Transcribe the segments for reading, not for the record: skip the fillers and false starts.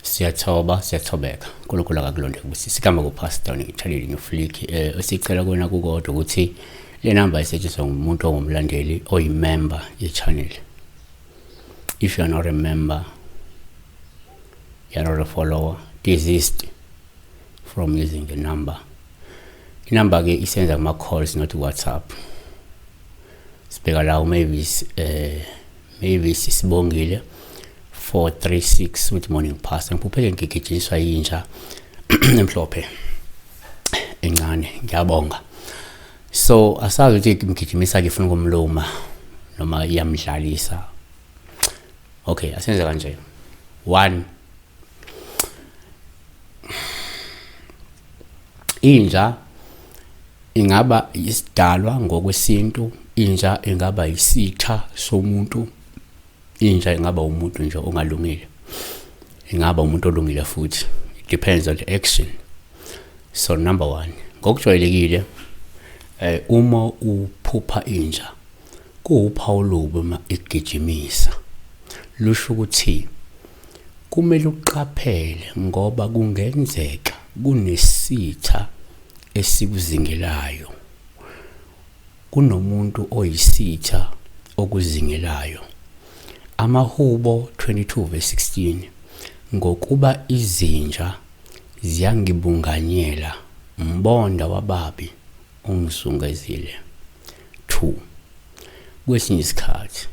Siyathobeka uNkulunkulu akakulonde kubusisa sigama kupastor ngithalile ngifliki esicela kona kukodwa ukuthi le number isetshenziswa ngumuntu ongumlandeli oyimember ye-channel. If you are not a member, you are not a follower, desist from using the number. Inumber ke isenza kuma calls not WhatsApp. Sibheka la maybe sisibongile 436 with morning pastor ngiphupheke ngigijiswa yinja emhlophe encane ngiyabonga. So asazi ukuthi ngigijimisa ke funa ukumluma noma iyamdlalisa. Okay, asenze kanje. 1, inja ingaba isidalwa ngokwesintu, inja ingaba isitha somuntu, inja ingaba umuntu nje ongalungile, ingaba umuntu olungile futhi. It depends on the action. So number 1, ngokujwayelekile uma uphupha inja kuwuphawu lubi uma igijimisa. Lusho ukuthi kumele uqaphele ngoba kungenzeka kunesitha esikuzingelayo, kunomuntu oyisitha okuzingelayo. Amahubo 22:16 ngokuba izinja ziyangibunganyela mbonda wababi ungizungezile. 2, kwesinye isikhathi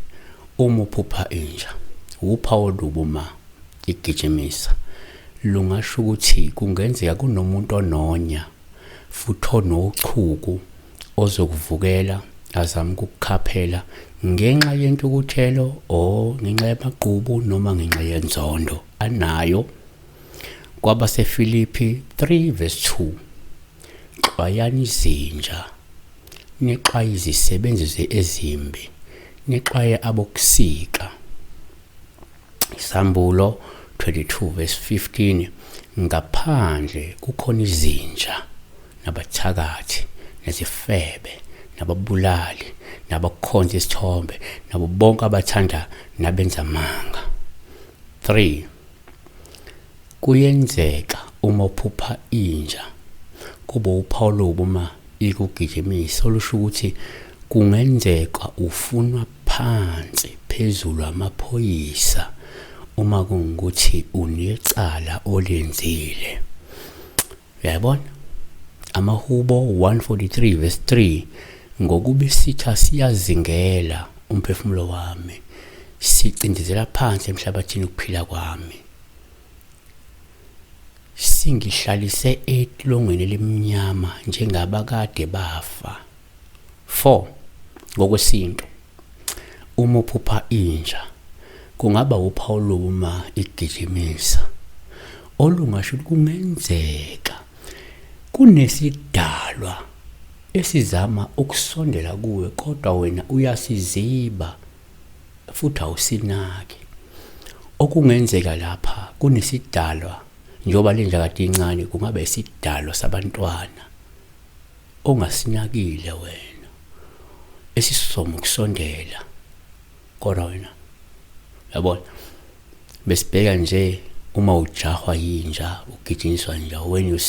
uma uphupha inja uphawu lubi uma igijimisa. Lungasho ukuthi kungenzeka kunomuntu ononya futhi onochuku ozokuvukela azama ukukhaphela ngenxa yentukuthelo o ngenxa yamaqhubu noma ngenxa yenzondo anayo. KwabaseFilipi 3:2 xwayani izinja nixwaye izisebenzi ezimbi nixwaye abokusika. Isambulo 22:15 ngaphandle kukhona izinja nabathakathi nezifebe nababulali nabakhonza isithombe nabo bonke abathanda nabenza amanga. 3, kuyenzeka uma uphupha inja kuba uphawu lubi uma ikugijimisa. Olusho ukuthi kungenzeka ufunwa phansi phezulu amaphoyisa uma kungukuthi unecala olenzile. Uyabona? Amahubo 143:3 ngokuba isitha siyazingela umphefumulo wami, sicindezela phansi emhlabathini ukuphila kwami, singihlalise etilongweni elimnyama njengabakade bafa. 4, ngokwesintu uma uphupha inja kungaba uphawu lubi uma igijimisa. Olungasho kungenzeka kunesidalwa esizama ukusondela kuwe kodwa wena uyasiziba futhi awusinaki. Okungenzeka lapha kunesidalwa njoba lenja kade incane, kungaba isidalwa sabantwana ongasinakile wena esisoma ukusondela kodwa wena. Yabona, besibheka nje uma ujahwa yinja ugijinyiswa nja. When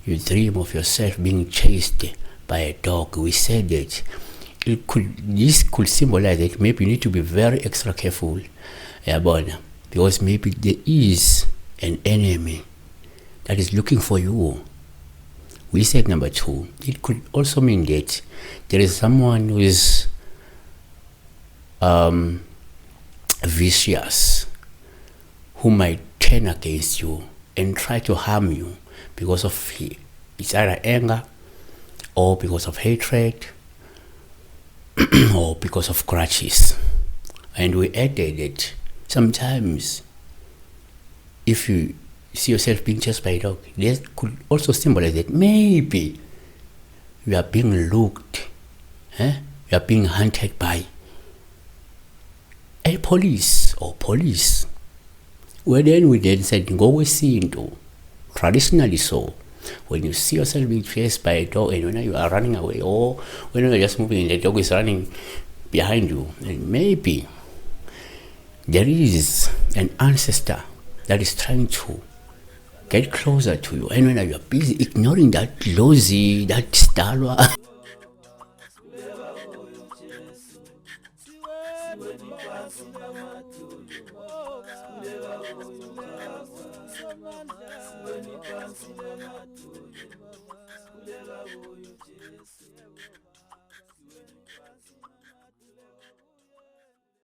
you dream of yourself being chased by a dog, we said that this could symbolize that maybe you need to be very extra careful. Yabona, because maybe there is an enemy that is looking for you. We said number 2, it could also mean that there is someone who is vicious, who might turn against you and try to harm you because of it's either anger or because of hatred or because of grudges. And we added that sometimes if you see yourself being chased by a dog, that could also symbolize that maybe you are being looked, you are being hunted by a police or police. Well, then we then said, ngokwesintu, traditionally so, When you see yourself being chased by a dog, and when you are running away, or when you're just moving and the dog is running behind you, then maybe there is an ancestor that is trying to get closer to you. And when you are busy ignoring that lousy, that stalwa,